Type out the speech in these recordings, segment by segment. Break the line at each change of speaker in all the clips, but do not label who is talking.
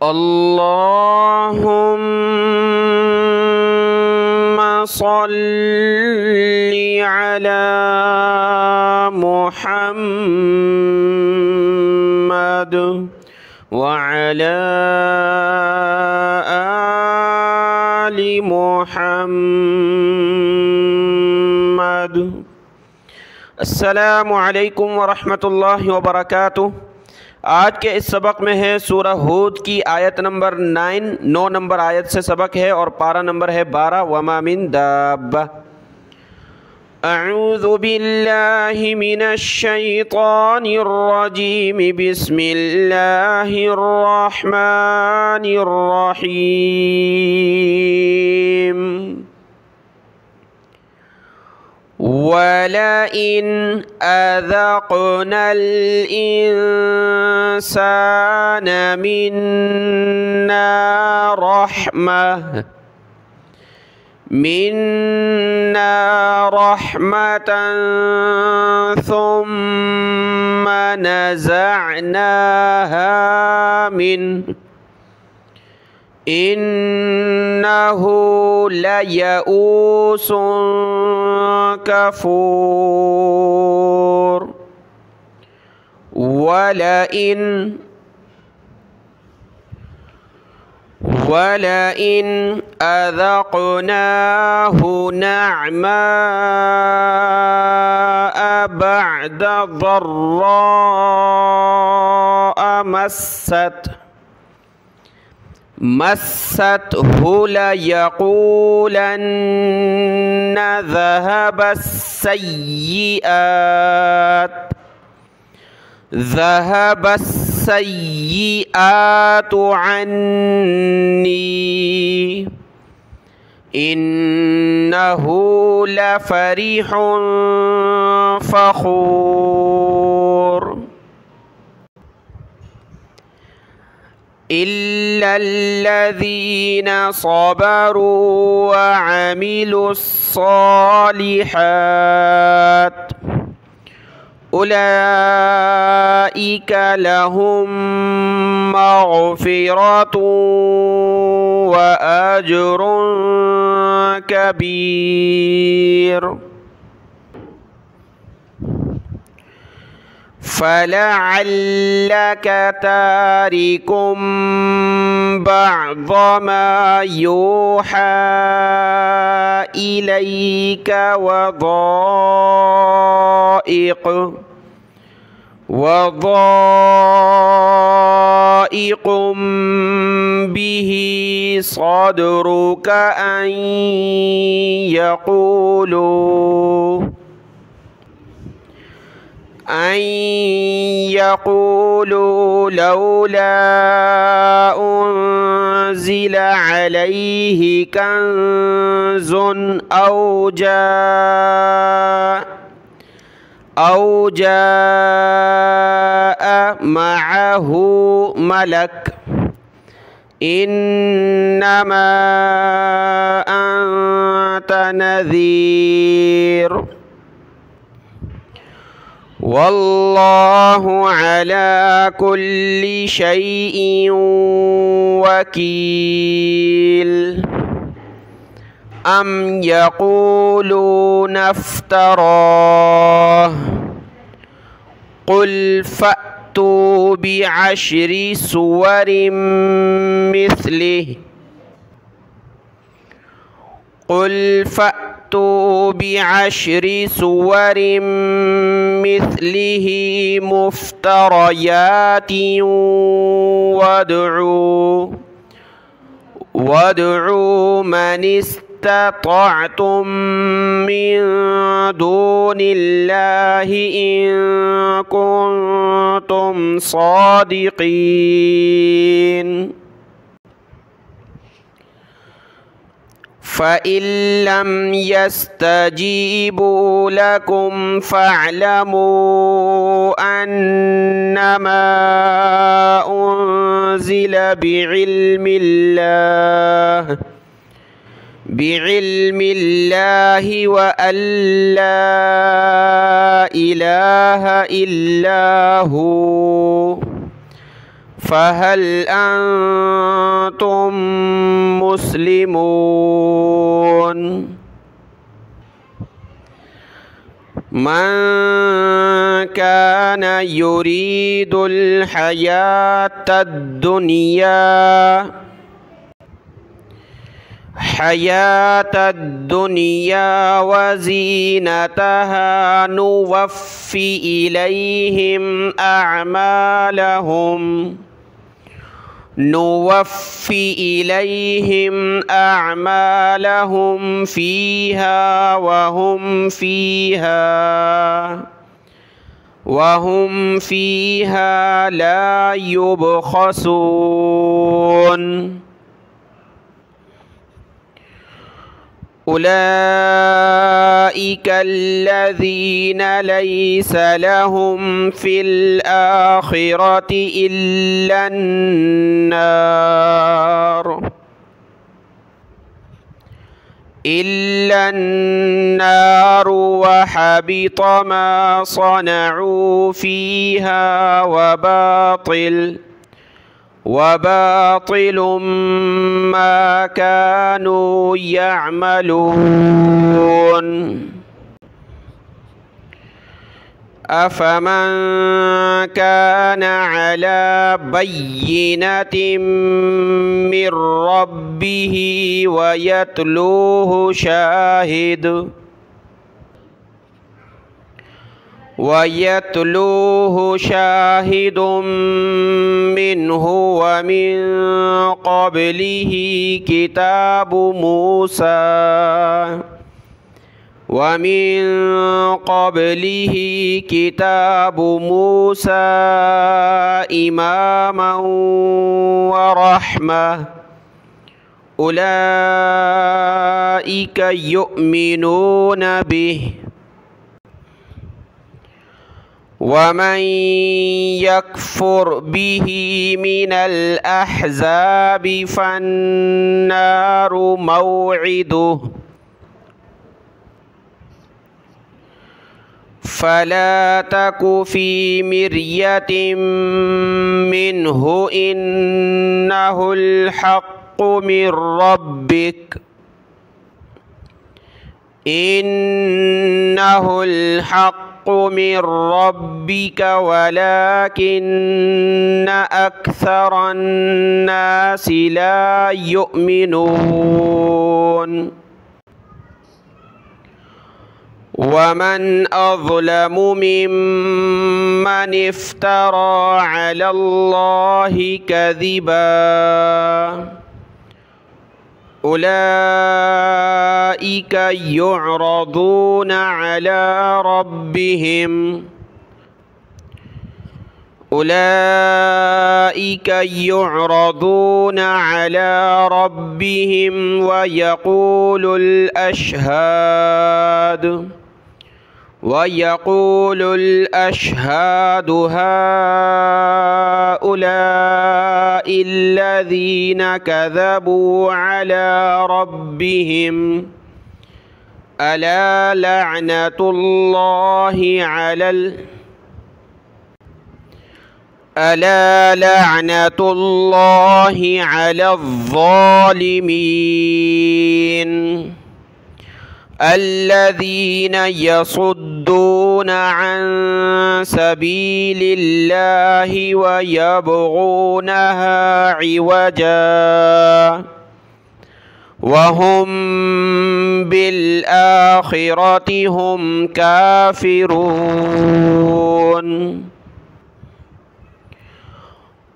اللهم صل على محمد وعلى آل محمد। अस्सलामु अलैकुम वरहमतुल्लाहि वबरकातुह। आज के इस सबक में है सूरह हूद की आयत नंबर 9 नंबर आयत से सबक है और पारा नंबर है 12। वमा मिन दाब्बा। अऊज़ु बिल्लाहि मिनश शैतानिर रजीम। बिस्मिल्लाहिर रहमानिर रहीम। वलइन अज़क़नल इंसान मिन्ना रहमतन सुम्म नज़अनाहा मिन्हु इन्नहु लयऊसुन कफूर। वलइन अज़क़नाहु नअमाअ बअद ज़र्राअ मस्सतहु लयक़ूलन्न ज़हब अस्सय्यिआतु अन्नी इन्नहु लफ़रिहुन फ़ख़ूर। इल्लल्लज़ीन सबरू वअमिलुस्सालिहात उलाइका लहुम मग़फ़िरतुन व अज्रुन कबीर। फलअल्लक तारिकुम बअज़ मा यूहा इलैका वज़ाइक़ुम बिही सदरुक अन यक़ूलू लौला उन्ज़िल अलैहि कंज़ुन औ जाअ मअहु मलक इन्नमा अंत नज़ीर। वल्लाहु अला कुल्लि शैइन वकील। अम यक़ूलून इफ्तराह क़ुल फ़अतू बिअश्रि सुवरिम मिस्लिहि मुफ़्तरयातिन वद'ू मन इस्ततअतुम मिन दूनिल्लाहि इन कुन्तुम सादिक़ीन। फ़इन लम यस्तजीबू लकुम फ़अलमू अन्नमा उन्ज़िल बिइल्मिल्लाहि व अल्ला इलाहा इल्ला हू فهل أنتم مسلمون؟ من كان يريد الحياة الدنيا وزينتها نوفي إليهم أعمالهم فيها وهم فيها لا يبخسون. أولئك الذين ليس لهم في الآخرة إلا النار وحبط ما صنعوا فيها وباطل ما كانوا يعملون. أفمن كان على بينة من ربه ويتلوه شاهد منه ومن قبله كتاب موسى إماما ورحمة أولئك يؤمنون به. ومن يكفر به من الأحزاب فالنار موعده فلا تك في مرية منه إنه الحق من ربك ولكن أكثر الناس لا يؤمنون. ومن أظلم ممن افترى على الله كذبا أولئك يعرضون على ربهم ويقول الأشهاد هؤلاء الذين كذبوا على ربهم ألا لعنة الله على الظالمين الذين يصدون عن سبيل الله ويبغونها عوجا وهم بالآخرة هم كافرون.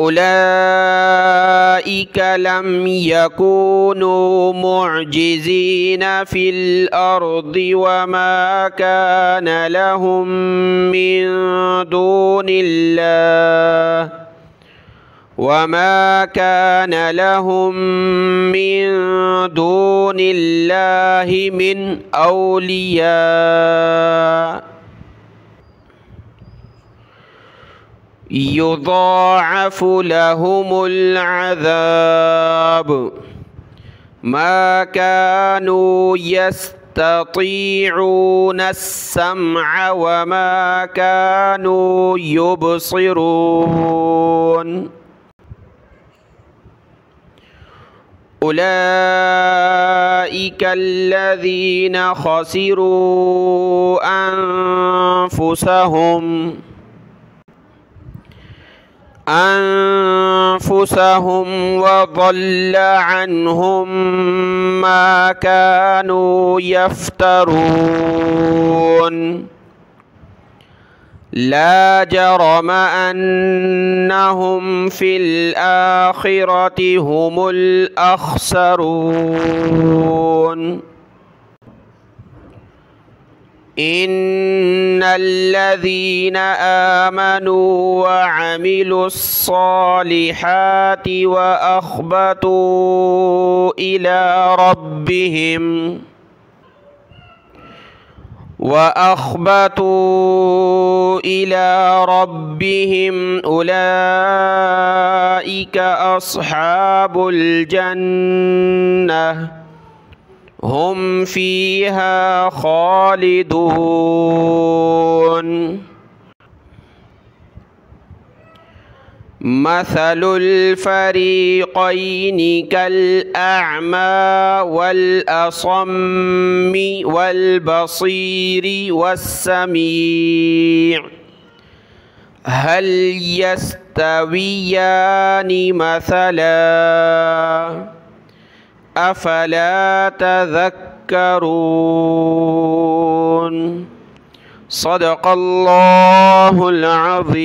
أولئك لم يكونوا معجزين في الأرض وما كان لهم من دون الله من أولياء يضاعف لهم العذاب ما كانوا يستطيعون السمع وما كانوا يبصرون. उलाइका अल्लज़ीना खसिरू अनफुसहुम वज़ल्ल अन्हुम मा कानू यफ्तरून ला जरम अन्नहुम फिल आखिरति हुमुल अख़सरून इन्नल्लज़ीना आमनू व अमिलुस्सालिहाति व अख़बतू इला रब्बिहिम उलाइका अस्हाबुल जन्नह हुम फ़ीहा ख़ालिदून। मसलुल फ़रीक़ैनि कल अअमा वल असम्मि वल बसीरि वस्समीअ हल यस्तवियानि मसला अफला तज़क्करून। सदक़ल्लाहुल अज़ीम।